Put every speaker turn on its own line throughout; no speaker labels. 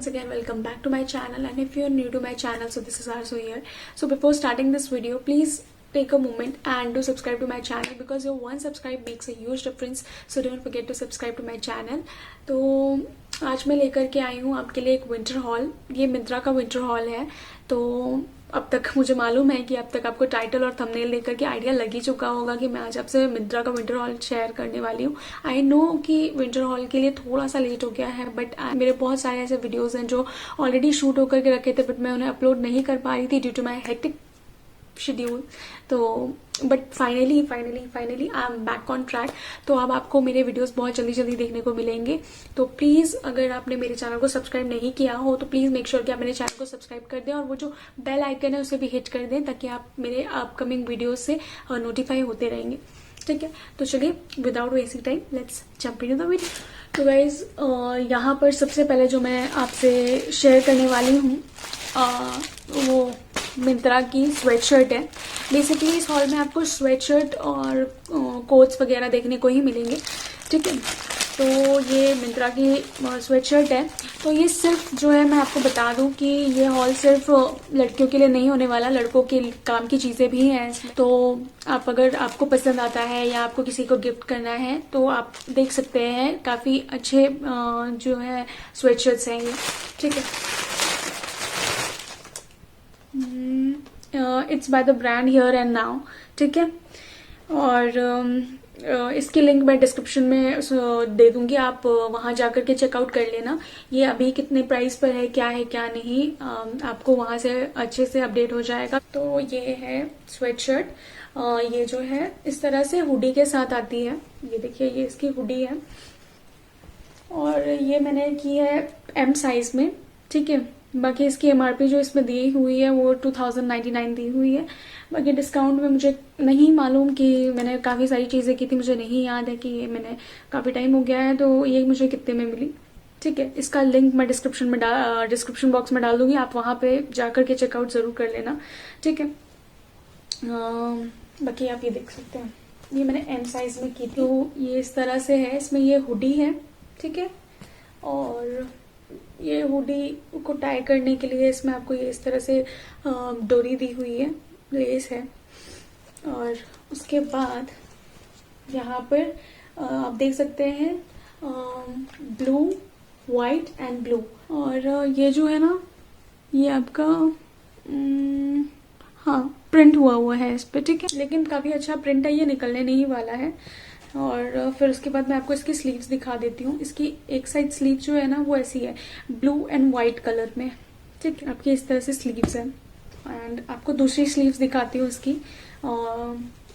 once again welcome back to my channel, and if you're new to my channel, so this is Arzu here. So before starting this video, please take a moment and do subscribe to my channel because your one subscribe makes a huge difference. So don't forget to subscribe to my channel. तो आज मैं लेकर के आई हूँ आपके लिए एक winter hall. ये मिंत्रा का विंटर हॉल है. तो अब तक मुझे मालूम है कि अब तक आपको टाइटल और थंबनेल देखकर के आइडिया लग ही चुका होगा कि मैं आज आपसे मिंत्रा का विंटर हॉल शेयर करने वाली हूँ. आई नो कि विंटर हॉल के लिए थोड़ा सा लेट हो गया है, बट मेरे बहुत सारे ऐसे वीडियोस हैं जो ऑलरेडी शूट होकर के रखे थे, बट मैं उन्हें अपलोड नहीं कर पा रही थी due to my hectic schedule. तो but finally I am back on track. तो अब आपको मेरे वीडियोस बहुत जल्दी देखने को मिलेंगे. तो प्लीज अगर आपने मेरे चैनल को सब्सक्राइब नहीं किया हो तो प्लीज मेक श्योर कि आप मेरे चैनल को सब्सक्राइब कर दें और वो जो बेल आइकन है उसे भी हिट कर दें ताकि आप मेरे अपकमिंग वीडियोस से नोटिफाई होते रहेंगे. ठीक है, तो चलिए without wasting time let's jump into the video. तो गाइज यहाँ पर सबसे पहले जो मैं आपसे शेयर करने वाली हूँ वो मिंत्रा की स्वेट शर्ट है. बेसिकली इस हॉल में आपको स्वेट शर्ट और कोट्स वगैरह देखने को ही मिलेंगे. ठीक है, तो ये मिंत्रा की स्वेट शर्ट है. तो ये सिर्फ जो है मैं आपको बता दूं कि ये हॉल सिर्फ लड़कियों के लिए नहीं होने वाला, लड़कों के काम की चीज़ें भी हैं इसमें. तो आप अगर आपको पसंद आता है या आपको किसी को गिफ्ट करना है तो आप देख सकते हैं. काफ़ी अच्छे जो है स्वेट शर्ट्स हैं ये. ठीक है, it's by the brand here and now. ठीक है, और इसकी लिंक मैं डिस्क्रिप्शन में दे दूंगी, आप वहां जाकर के चेकआउट कर लेना. ये अभी कितने प्राइस पर है क्या नहीं, आपको वहां से अच्छे से अपडेट हो जाएगा. तो ये है स्वेट शर्ट. ये जो है इस तरह से हुडी के साथ आती है. ये देखिए, ये इसकी हुडी है और ये मैंने की है एम साइज में. ठीक है, बाकी इसकी एमआरपी जो इसमें दी हुई है वो 2099 दी हुई है. बाकी डिस्काउंट में मुझे नहीं मालूम कि मैंने काफ़ी सारी चीज़ें की थी, मुझे नहीं याद है कि ये मैंने काफ़ी टाइम हो गया है तो ये मुझे कितने में मिली. ठीक है, इसका लिंक मैं डिस्क्रिप्शन बॉक्स में डाल दूंगी, आप वहाँ पे जाकर के चेकआउट ज़रूर कर लेना. ठीक है, बाकी आप ये देख सकते हैं, ये मैंने एम साइज में की थी. तो ये इस तरह से है, इसमें ये हुडी है. ठीक है, और ये हुडी को टाई करने के लिए इसमें आपको ये इस तरह से डोरी दी हुई है, लेस है. और उसके बाद यहाँ पर आप देख सकते हैं ब्लू, वाइट एंड ब्लू. और ये जो है ना, ये आपका हाँ प्रिंट हुआ है इस पे. ठीक है, लेकिन काफी अच्छा प्रिंट है, ये निकलने नहीं वाला है. और फिर उसके बाद मैं आपको इसकी स्लीव्स दिखा देती हूँ. इसकी एक साइड स्लीव जो है ना वो ऐसी है, ब्लू एंड व्हाइट कलर में. ठीक है, आपकी इस तरह से स्लीव्स है. एंड आपको दूसरी स्लीव्स दिखाती हूँ इसकी.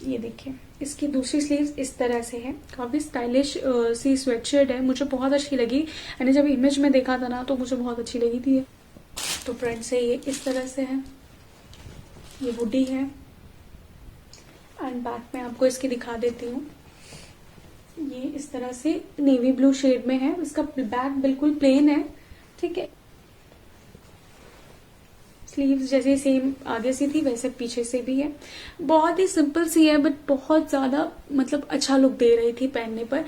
ये देखिए, इसकी दूसरी स्लीव्स इस तरह से है. काफी स्टाइलिश सी स्वेटशर्ट है, मुझे बहुत अच्छी लगी. मैंने जब इमेज में देखा था ना तो मुझे बहुत अच्छी लगी थी. तो फ्रंट से ये इस तरह से है, ये हुडी है. एंड बैक में आपको इसकी दिखा देती हूँ. ये इस तरह से नेवी ब्लू शेड में है. इसका बैक बिल्कुल प्लेन है. ठीक है, स्लीव्स जैसे सेम आगे से थी वैसे पीछे से भी है. बहुत ही सिंपल सी है बट बहुत ज्यादा मतलब अच्छा लुक दे रही थी पहनने पर.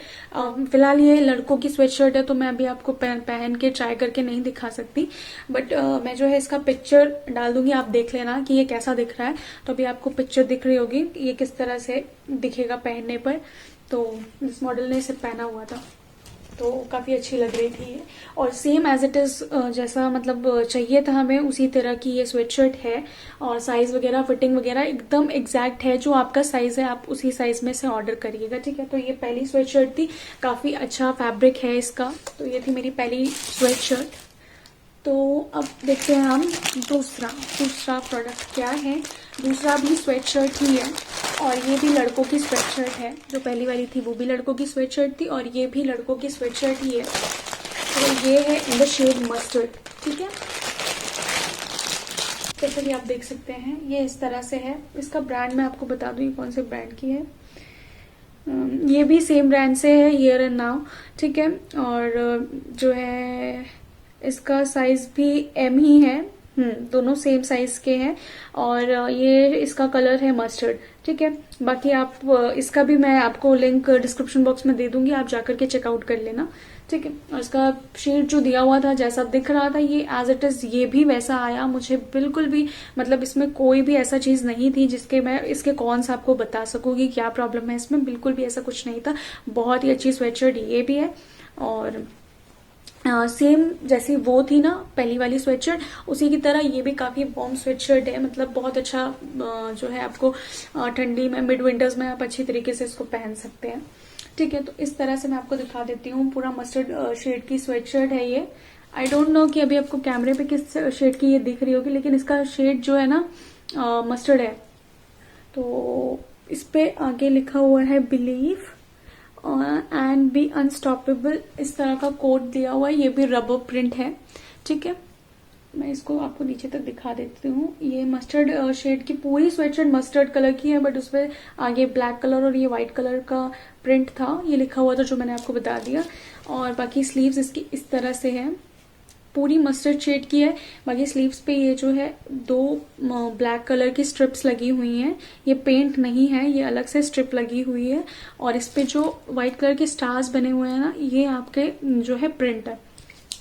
फिलहाल ये लड़कों की स्वेटशर्ट है तो मैं अभी आपको पहन के ट्राई करके नहीं दिखा सकती, बट मैं जो है इसका पिक्चर डाल दूंगी, आप देख लेना कि ये कैसा दिख रहा है. तो अभी आपको पिक्चर दिख रही होगी ये किस तरह से दिखेगा पहनने पर. तो इस मॉडल ने इसे पहना हुआ था तो काफी अच्छी लग रही थी. और सेम एज इट इज जैसा मतलब चाहिए था हमें उसी तरह की ये स्वेटशर्ट है. और साइज वगैरह फिटिंग वगैरह एकदम एग्जैक्ट है. जो आपका साइज है आप उसी साइज में से ऑर्डर करिएगा. ठीक है, तो ये पहली स्वेटशर्ट थी. काफी अच्छा फैब्रिक है इसका. तो ये थी मेरी पहली स्वेटशर्ट. तो अब देखते हैं हम दूसरा प्रोडक्ट क्या है. दूसरा भी स्वेटशर्ट ही है और ये भी लड़कों की स्वेटशर्ट है. जो पहली वाली थी वो भी लड़कों की स्वेटशर्ट थी और ये भी लड़कों की स्वेटशर्ट ही है. तो ये है इन द शेड मस्टर्ड. ठीक है, जैसे कि आप देख सकते हैं ये इस तरह से है. इसका ब्रांड मैं आपको बता दूं कौन से ब्रांड की है. ये भी सेम ब्रांड से है, हियर एंड नाउ. ठीक है, और जो है इसका साइज भी एम ही है. दोनों सेम साइज के हैं और ये इसका कलर है मस्टर्ड। ठीक है, बाकी आप इसका भी मैं आपको लिंक डिस्क्रिप्शन बॉक्स में दे दूंगी, आप जाकर के चेकआउट कर लेना। ठीक है, और इसका शेड जो दिया हुआ था जैसा दिख रहा था ये एज इट इज ये भी वैसा आया मुझे, बिल्कुल भी मतलब इसमें कोई भी ऐसा चीज नहीं थी जिसके मैं इसके कॉन्स आपको बता सकूं कि क्या प्रॉब्लम है इसमें, बिल्कुल भी ऐसा कुछ नहीं था। बहुत ही अच्छी स्वेटशर्ट ये भी है और सेम जैसी वो थी ना पहली वाली स्वेटशर्ट, उसी की तरह ये भी काफी वार्म स्वेटशर्ट है, मतलब बहुत अच्छा जो है आपको ठंडी में मिड विंटर्स में आप अच्छी तरीके से इसको पहन सकते हैं। ठीक है, तो इस तरह से मैं आपको दिखा देती हूँ, पूरा मस्टर्ड शेड की स्वेटशर्ट है ये। आई डोंट नो कि अभी आपको कैमरे पे किस शेड की ये दिख रही होगी, लेकिन इसका शेड जो है ना मस्टर्ड है। तो इस पे आगे लिखा हुआ है बिलीव एंड बी अनस्टॉपेबल, इस तरह का कोड दिया हुआ है, ये भी रबर प्रिंट है। ठीक है, मैं इसको आपको नीचे तक दिखा देती हूँ। ये मस्टर्ड शेड की पूरी स्वेटशर्ट मस्टर्ड कलर की है, बट उसपे आगे ब्लैक कलर और ये व्हाइट कलर का प्रिंट था, ये लिखा हुआ था जो मैंने आपको बता दिया। और बाकी स्लीव्स इसकी इस तरह से है, पूरी मस्टर्ड शेड की है। बाकी स्लीव्स पे ये जो है 2 ब्लैक कलर की स्ट्रिप्स लगी हुई हैं, ये पेंट नहीं है, ये अलग से स्ट्रिप लगी हुई है। और इस पे जो व्हाइट कलर के स्टार्स बने हुए हैं ना, ये आपके जो है प्रिंट है,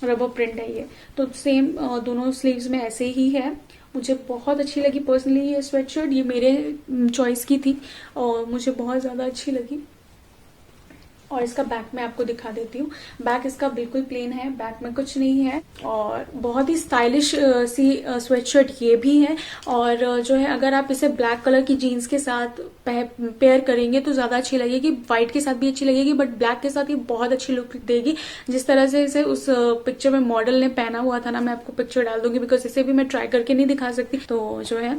रबर प्रिंट है ये। तो सेम दोनों स्लीव्स में ऐसे ही है। मुझे बहुत अच्छी लगी पर्सनली ये स्वेटशर्ट, ये मेरे चॉइस की थी और मुझे बहुत ज्यादा अच्छी लगी। और इसका बैक में आपको दिखा देती हूँ, बैक इसका बिल्कुल प्लेन है, बैक में कुछ नहीं है और बहुत ही स्टाइलिश सी स्वेटशर्ट ये भी है। और जो है अगर आप इसे ब्लैक कलर की जीन्स के साथ पेयर करेंगे तो ज्यादा अच्छी लगेगी, व्हाइट के साथ भी अच्छी लगेगी, बट ब्लैक के साथ ये बहुत अच्छी लुक देगी। जिस तरह से इसे उस पिक्चर में मॉडल ने पहना हुआ था ना, मैं आपको पिक्चर डाल दूंगी बिकॉज इसे भी मैं ट्राई करके नहीं दिखा सकती। तो जो है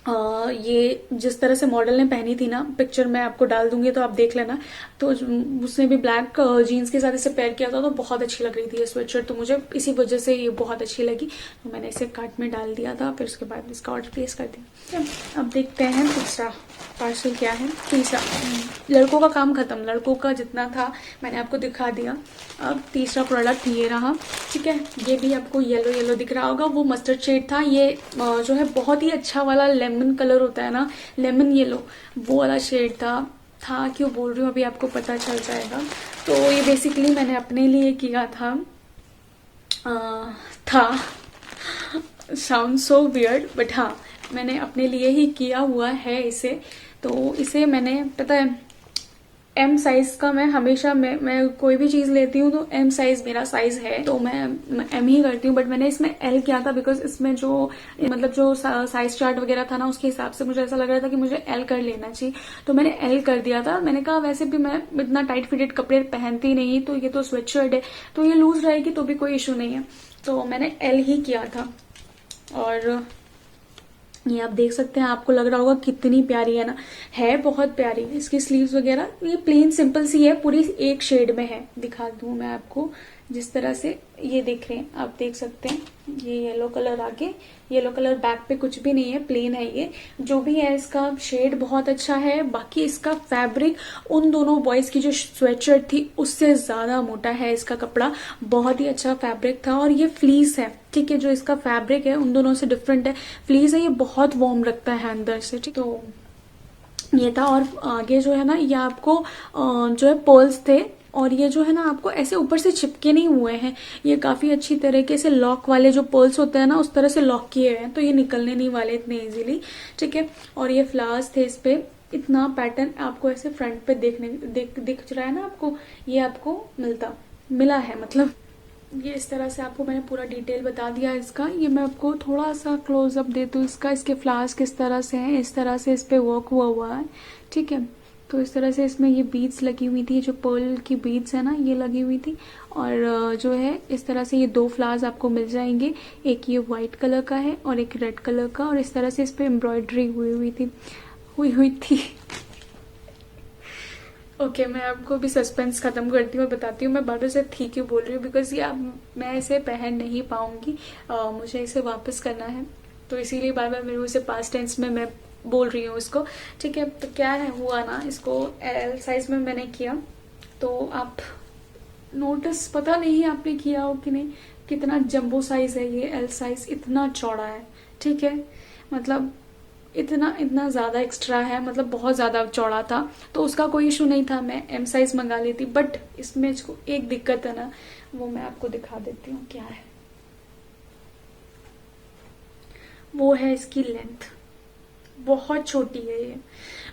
ये जिस तरह से मॉडल ने पहनी थी ना, पिक्चर मैं आपको डाल दूंगी तो आप देख लेना। तो उसने भी ब्लैक जीन्स के साथ इसे पेयर किया था तो बहुत अच्छी लग रही थी ये स्वेटशर्ट, तो मुझे इसी वजह से ये बहुत अच्छी लगी, तो मैंने इसे कार्ट में डाल दिया था। फिर उसके बाद इसका ऑर्डर प्लेस कर दिया। अब देखते हैं दूसरा पार्सल क्या है। तीसरा, लड़कों का काम खत्म, लड़कों का जितना था मैंने आपको दिखा दिया। अब तीसरा प्रोडक्ट ये रहा। ठीक है, ये भी आपको येलो येलो दिख रहा होगा, वो मस्टर्ड शेड था। ये जो है बहुत ही अच्छा वाला लेमन कलर होता है ना, लेमन येलो, वो वाला शेड था क्यों बोल रही हूँ अभी आपको पता चल जाएगा। तो ये बेसिकली मैंने अपने लिए किया था साउंड सो वियर्ड, बट हाँ मैंने अपने लिए ही किया हुआ है इसे। तो इसे मैंने पता है एम साइज का, मैं हमेशा मैं कोई भी चीज लेती हूँ तो एम साइज मेरा साइज है, तो मैं एम ही करती हूँ। बट मैंने इसमें एल किया था बिकॉज इसमें जो मतलब जो साइज चार्ट वगैरह था ना, उसके हिसाब से मुझे ऐसा लग रहा था कि मुझे एल कर लेना चाहिए, तो मैंने एल कर दिया था। मैंने कहा वैसे भी मैं इतना टाइट फिटेड कपड़े पहनती नहीं, तो ये तो स्वेटशर्ट है तो ये लूज रहेगी तो भी कोई इशू नहीं है, तो मैंने एल ही किया था। और ये आप देख सकते हैं, आपको लग रहा होगा कितनी प्यारी है ना, है बहुत प्यारी। इसकी स्लीव्स वगैरह ये प्लेन सिंपल सी है, पूरी एक शेड में है, दिखा दूं मैं आपको। जिस तरह से ये देख रहे हैं आप देख सकते हैं, ये येलो कलर आगे, येलो कलर बैक पे कुछ भी नहीं है, प्लेन है ये। जो भी है इसका शेड बहुत अच्छा है। बाकी इसका फैब्रिक उन दोनों बॉयज की जो स्वेटशर्ट थी उससे ज्यादा मोटा है इसका कपड़ा, बहुत ही अच्छा फैब्रिक था। और ये फ्लीस है, ठीक है, जो इसका फैब्रिक है उन दोनों से डिफरेंट है, फ्लीस है, ये बहुत वार्म रखता है अंदर से। ठीक, तो ये था। और आगे जो है ना, ये आपको जो है पर्ल्स थे, और ये जो है ना आपको ऐसे ऊपर से चिपके नहीं हुए हैं, ये काफी अच्छी तरीके से लॉक वाले जो पर्ल्स होते हैं ना उस तरह से लॉक किए हैं, तो ये निकलने नहीं वाले इतने इजीली। ठीक है, और ये फ्लावर्स थे इस पे, इतना पैटर्न आपको ऐसे फ्रंट पे दिख रहा है ना आपको, ये आपको मिला है मतलब। ये इस तरह से आपको मैंने पूरा डिटेल बता दिया इसका। ये मैं आपको थोड़ा सा क्लोजअप दे दूँ इसका, इसके फ्लावर्स किस तरह से हैं, इस तरह से इस पे वर्क हुआ है। ठीक है, तो इस तरह से इसमें ये बीड्स लगी हुई थी, जो पर्ल की बीड्स है ना ये लगी हुई थी। और जो है इस तरह से ये 2 फ्लावर्स आपको मिल जाएंगे, एक ये व्हाइट कलर का है और एक रेड कलर का, और इस तरह से इस पे एम्ब्रॉयडरी हुई थी। ओके, मैं आपको भी सस्पेंस खत्म करती हूँ और बताती हूँ। मैं बार से ठीक ही बोल रही हूँ बिकॉज ये अब मैं इसे पहन नहीं पाऊंगी, मुझे इसे वापस करना है, तो इसीलिए बार बार मेरे उसे पास्ट टेंस में मैं बोल रही हूँ इसको। ठीक है, तो क्या है हुआ ना, इसको एल साइज में मैंने किया, तो आप नोटिस पता नहीं आपने किया हो कि नहीं, कितना जंबो साइज है ये, एल साइज, इतना चौड़ा है, ठीक है, मतलब इतना इतना ज्यादा एक्स्ट्रा है, मतलब बहुत ज्यादा चौड़ा था, तो उसका कोई इशू नहीं था, मैं एम साइज मंगा ली थी। बट इसमें इसको एक दिक्कत है ना, वो मैं आपको दिखा देती हूँ क्या है। वो है इसकी लेंथ, बहुत छोटी है ये,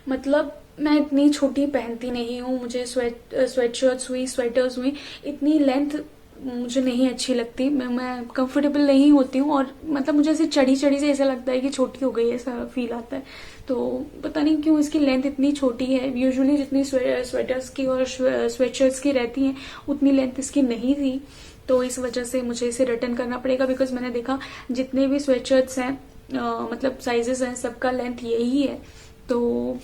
मतलब मैं इतनी छोटी पहनती नहीं हूँ, मुझे स्वेटशर्ट्स हुई, स्वेटर्स हुई, इतनी लेंथ मुझे नहीं अच्छी लगती, मैं कंफर्टेबल नहीं होती हूँ, और मतलब मुझे ऐसे चढ़ी चढ़ी से ऐसा लगता है कि छोटी हो गई, ऐसा फील आता है। तो पता नहीं क्यों इसकी लेंथ इतनी छोटी है। यूजुअली जितनी स्वेटर्स की और स्वेटशर्ट्स की रहती हैं उतनी लेंथ इसकी नहीं थी, तो इस वजह से मुझे इसे रिटर्न करना पड़ेगा। बिकॉज मैंने देखा जितने भी स्वेटशर्ट्स हैं, मतलब साइजेस हैं, सबका लेंथ यही है। तो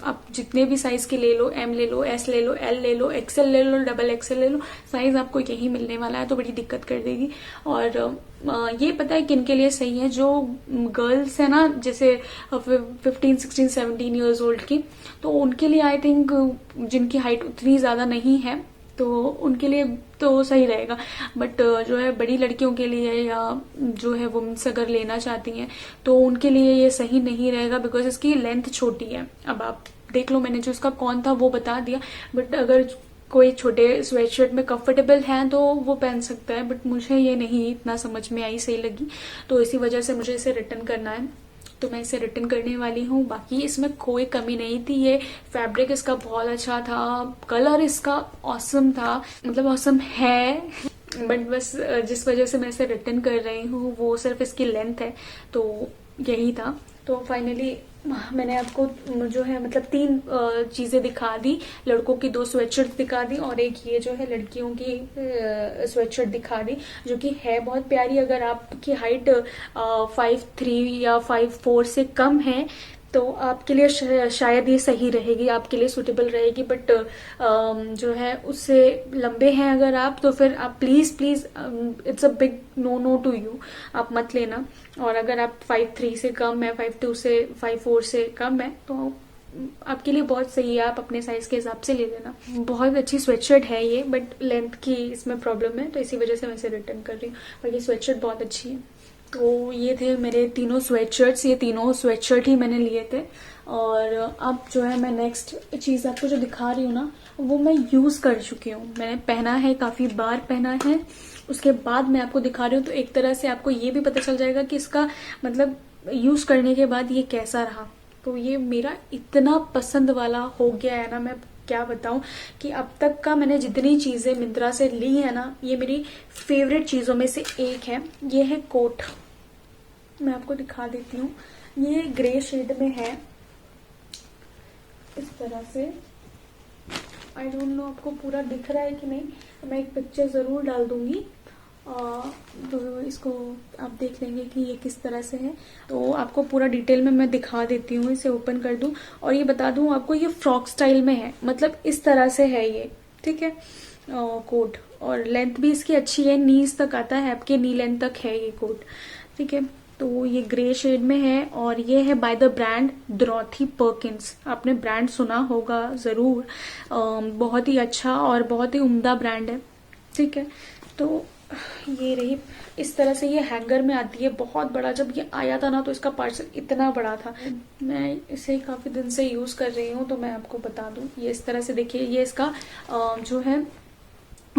आप जितने भी साइज के ले लो, एम ले लो, एस ले लो, एल ले लो, एक्सएल ले लो, डबल एक्सएल ले लो, साइज आपको यही मिलने वाला है, तो बड़ी दिक्कत कर देगी। और ये पता है किन के लिए सही है, जो गर्ल्स है ना, जैसे 15, 16, 17 ईयर्स ओल्ड की, तो उनके लिए आई थिंक, जिनकी हाइट उतनी ज्यादा नहीं है तो उनके लिए तो सही रहेगा। बट जो है बड़ी लड़कियों के लिए, या जो है वुमेन्स अगर लेना चाहती हैं, तो उनके लिए ये सही नहीं रहेगा, बिकॉज इसकी लेंथ छोटी है। अब आप देख लो, मैंने जो इसका कौन था वो बता दिया, बट अगर कोई छोटे स्वेटशर्ट में कंफर्टेबल है तो वो पहन सकता है, बट मुझे ये नहीं इतना समझ में आई, सही लगी, तो इसी वजह से मुझे इसे रिटर्न करना है। तो मैं इसे रिटर्न करने वाली हूँ। बाकी इसमें कोई कमी नहीं थी, ये फैब्रिक इसका बहुत अच्छा था, कलर इसका ऑसम था, मतलब ऑसम है, बट बस जिस वजह से मैं इसे रिटर्न कर रही हूँ वो सिर्फ इसकी लेंथ है, तो यही था। तो फाइनली मैंने आपको जो है मतलब 3 चीजें दिखा दी, लड़कों की 2 स्वेटशर्ट दिखा दी, और एक ये जो है लड़कियों की स्वेटशर्ट दिखा दी, जो कि है बहुत प्यारी। अगर आपकी हाइट 5'3" या 5'4" से कम है तो आपके लिए शायद ये सही रहेगी, आपके लिए सुटेबल रहेगी। बट जो है उससे लंबे हैं अगर आप, तो फिर आप please please, it's a big no no to you, आप मत लेना। और अगर आप 5'3" से कम है, 5'2" से 5'4" से कम है, तो आपके लिए बहुत सही है, आप अपने साइज के हिसाब से ले लेना। बहुत अच्छी स्वेटशर्ट है ये, बट लेंथ की इसमें प्रॉब्लम है, तो इसी वजह से मैं इसे रिटर्न कर रही हूँ। पर ये स्वेटशर्ट बहुत अच्छी है। तो ये थे मेरे तीनों स्वेटशर्ट्स, ये तीनों स्वेटशर्ट ही मैंने लिए थे। और अब जो है मैं नेक्स्ट चीज आपको जो दिखा रही हूँ ना, वो मैं यूज कर चुकी हूँ, मैंने पहना है, काफी बार पहना है, उसके बाद मैं आपको दिखा रही हूँ। तो एक तरह से आपको ये भी पता चल जाएगा कि इसका मतलब यूज करने के बाद ये कैसा रहा। तो ये मेरा इतना पसंद वाला हो गया है ना, मैं क्या बताऊं, कि अब तक का मैंने जितनी चीजें मिंत्रा से ली है ना, ये मेरी फेवरेट चीजों में से एक है। ये है कोट, मैं आपको दिखा देती हूँ, ये ग्रे शेड में है इस तरह से। आई डोंट नो आपको पूरा दिख रहा है कि नहीं, मैं एक पिक्चर जरूर डाल दूंगी, तो इसको आप देख लेंगे कि ये किस तरह से है। तो आपको पूरा डिटेल में मैं दिखा देती हूँ, इसे ओपन कर दूं और ये बता दूं आपको, ये फ्रॉक स्टाइल में है, मतलब इस तरह से है ये, ठीक है, कोट। और लेंथ भी इसकी अच्छी है, नीज तक आता है, आपके नी लेंथ तक है ये कोट, ठीक है। तो ये ग्रे शेड में है, और ये है by the brand Dorothy Perkins. आपने ब्रांड सुना होगा जरूर, बहुत ही अच्छा और बहुत ही उम्दा ब्रांड है, ठीक है। तो ये रही, इस तरह से ये हैंगर में आती है, बहुत बड़ा। जब ये आया था ना तो इसका पार्सल इतना बड़ा था। मैं इसे काफी दिन से यूज कर रही हूँ, तो मैं आपको बता दूं, ये इस तरह से देखिए, ये इसका जो है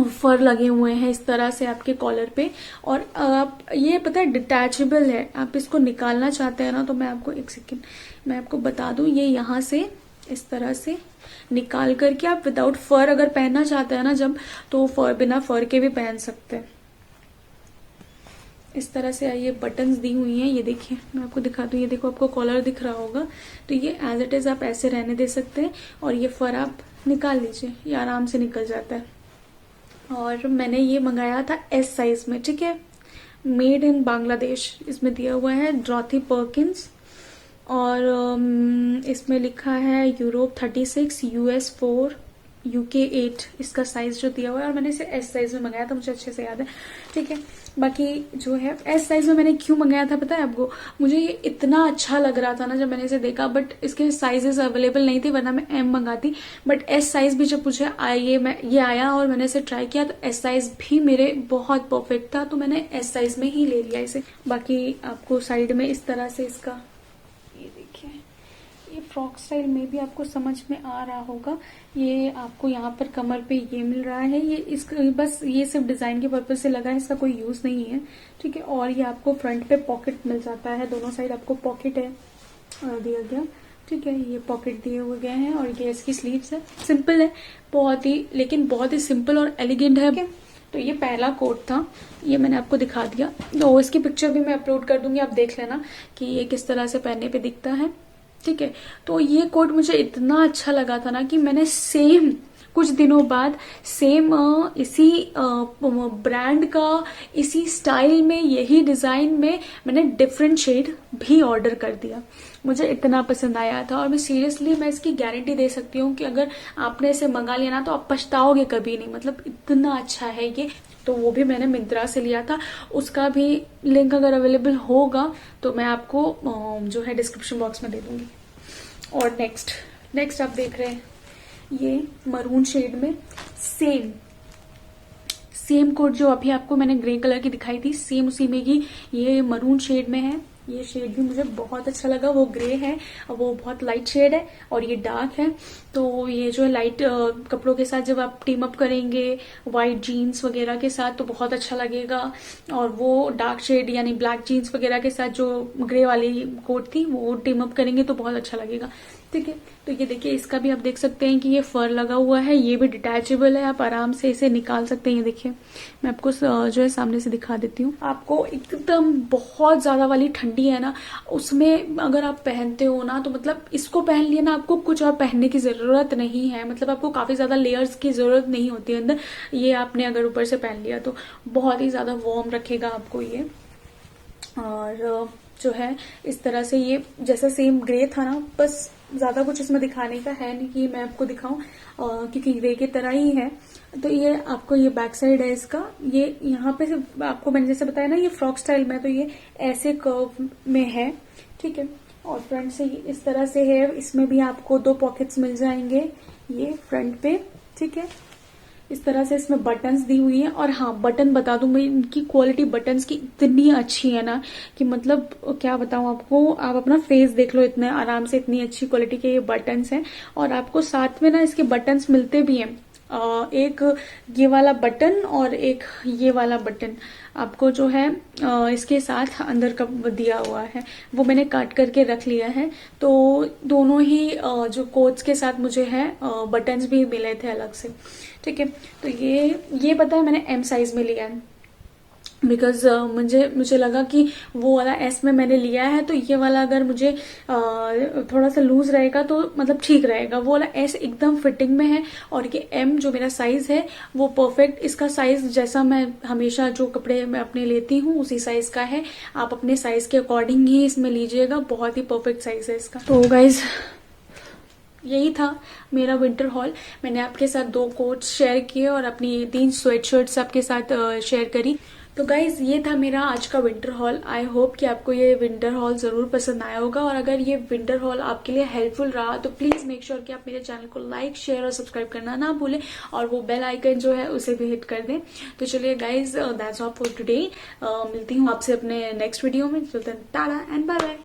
फर लगे हुए हैं इस तरह से आपके कॉलर पे। और आप ये पता है डिटैचेबल है, आप इसको निकालना चाहते हैं ना, तो मैं आपको एक सेकेंड मैं आपको बता दूं, ये यहाँ से इस तरह से निकाल करके आप विदाउट फर अगर पहनना चाहते हैं ना जब, तो फर बिना फर के भी पहन सकते हैं। इस तरह से ये बटन्स दी हुई हैं, ये देखिए मैं आपको दिखा दूं, ये देखो आपको कॉलर दिख रहा होगा, तो ये एज इट इज आप ऐसे रहने दे सकते हैं, और ये फर आप निकाल लीजिए, ये आराम से निकल जाता है। और मैंने ये मंगाया था एस साइज में, ठीक है, मेड इन बांग्लादेश इसमें दिया हुआ है, डॉरथी पर्किंस। और इसमें लिखा है यूरोप 36, US 4, UK8 इसका साइज जो दिया हुआ है, और मैंने इसे S साइज में मंगाया था, मुझे अच्छे से याद है। ठीक है, बाकी जो है S साइज में मैंने क्यों मंगाया था पता है आपको? मुझे ये इतना अच्छा लग रहा था ना जब मैंने इसे देखा, बट इसके साइजेस अवेलेबल नहीं थे, वरना मैं M मंगाती। बट S साइज भी जब मुझे ये आया और मैंने इसे ट्राई किया तो S साइज भी मेरे बहुत परफेक्ट था, तो मैंने S साइज में ही ले लिया इसे। बाकी आपको साइड में इस तरह से इसका, ये देखिए, ये फ्रॉक स्टाइल में भी आपको समझ में आ रहा होगा। ये आपको यहाँ पर कमर पे ये मिल रहा है, ये इसका बस ये सिर्फ डिजाइन के पर्पज से लगा है, इसका कोई यूज नहीं है। ठीक है, और ये आपको फ्रंट पे पॉकेट मिल जाता है, दोनों साइड आपको पॉकेट है दिया गया। ठीक है, ये पॉकेट दिए हुए गए हैं, और ये इसकी स्लीव्स है। सिंपल है बहुत ही, लेकिन बहुत ही सिंपल और एलिगेंट है। तो ये पहला कोट था, ये मैंने आपको दिखा दिया, तो इसकी पिक्चर भी मैं अपलोड कर दूंगी, आप देख लेना कि ये किस तरह से पहनने पे दिखता है। ठीक है, तो ये कोट मुझे इतना अच्छा लगा था ना कि मैंने सेम कुछ दिनों बाद सेम इसी ब्रांड का, इसी स्टाइल में, यही डिजाइन में मैंने डिफरेंट शेड भी ऑर्डर कर दिया। मुझे इतना पसंद आया था, और मैं सीरियसली मैं इसकी गारंटी दे सकती हूँ कि अगर आपने इसे मंगा लिया ना तो आप पछताओगे कभी नहीं, मतलब इतना अच्छा है ये। तो वो भी मैंने मिंत्रा से लिया था, उसका भी लिंक अगर अवेलेबल होगा तो मैं आपको जो है डिस्क्रिप्शन बॉक्स में दे दूंगी। और नेक्स्ट आप देख रहे हैं ये मरून शेड में सेम कोट जो अभी आपको मैंने ग्रे कलर की दिखाई थी, सेम उसी में ही ये मरून शेड में है। ये शेड भी मुझे बहुत अच्छा लगा, वो ग्रे है और वो बहुत लाइट शेड है, और ये डार्क है। तो ये जो है लाइट कपड़ों के साथ जब आप टीम अप करेंगे व्हाइट जीन्स वगैरह के साथ तो बहुत अच्छा लगेगा, और वो डार्क शेड यानी ब्लैक जीन्स वगैरह के साथ जो ग्रे वाली कोट थी वो टीम अप करेंगे तो बहुत अच्छा लगेगा। ठीक है, तो ये देखिए, इसका भी आप देख सकते हैं कि ये फर लगा हुआ है, ये भी डिटैचेबल है, आप आराम से इसे निकाल सकते हैं। ये देखिए, मैं आपको जो है सामने से दिखा देती हूँ। आपको एकदम बहुत ज्यादा वाली ठंडी है ना, उसमें अगर आप पहनते हो ना तो मतलब इसको पहन लिया ना, आपको कुछ और पहनने की जरूरत नहीं है, मतलब आपको काफी ज्यादा लेयर्स की जरूरत नहीं होती है अंदर। ये आपने अगर ऊपर से पहन लिया तो बहुत ही ज्यादा वार्म रखेगा आपको ये। और जो है इस तरह से ये जैसा सेम ग्रे था ना, बस ज्यादा कुछ इसमें दिखाने का है नहीं कि मैं आपको दिखाऊं, क्योंकि ग्रे की तरह ही है। तो ये आपको ये बैक साइड है इसका, ये यहाँ पे से आपको मैंने जैसे बताया ना ये फ्रॉक स्टाइल में, तो ये ऐसे कर्व में है। ठीक है, और फ्रंट से इस तरह से है, इसमें भी आपको 2 पॉकेट्स मिल जाएंगे ये फ्रंट पे। ठीक है, इस तरह से इसमें बटन्स दी हुई है, और हाँ बटन बता दूं मैं, इनकी क्वालिटी बटन्स की इतनी अच्छी है ना कि मतलब क्या बताऊं आपको, आप अपना फेस देख लो, इतने आराम से इतनी अच्छी क्वालिटी के ये बटन्स हैं। और आपको साथ में ना इसके बटन्स मिलते भी हैं, एक ये वाला बटन और एक ये वाला बटन आपको जो है इसके साथ अंदर का दिया हुआ है, वो मैंने काट करके रख लिया है। तो दोनों ही जो कोट्स के साथ मुझे है बटन्स भी मिले थे अलग से। ठीक है, तो ये पता है मैंने M साइज में लिया है, बिकॉज मुझे लगा कि वो वाला S में मैंने लिया है, तो ये वाला अगर मुझे थोड़ा सा लूज रहेगा तो मतलब ठीक रहेगा। वो वाला S एकदम फिटिंग में है, और ये M जो मेरा साइज है वो परफेक्ट, इसका साइज जैसा मैं हमेशा जो कपड़े मैं अपने लेती हूँ उसी साइज का है। आप अपने साइज के अकॉर्डिंग ही इसमें लीजिएगा, बहुत ही परफेक्ट साइज है इसका। तो गाइज यही था मेरा विंटर हॉल। मैंने आपके साथ 2 कोट्स शेयर किए और अपनी 3 स्वेटशर्ट्स आपके साथ शेयर करी। तो गाइज ये था मेरा आज का विंटर हॉल। आई होप कि आपको ये विंटर हॉल जरूर पसंद आया होगा, और अगर ये विंटर हॉल आपके लिए हेल्पफुल रहा तो प्लीज मेक श्योर कि आप मेरे चैनल को लाइक, शेयर और सब्सक्राइब करना ना भूलें, और वो बेल आइकन जो है उसे भी हिट कर दें। तो चलिए guys, that's all for today. मिलती हूँ आपसे अपने नेक्स्ट वीडियो में। Tata and bye bye.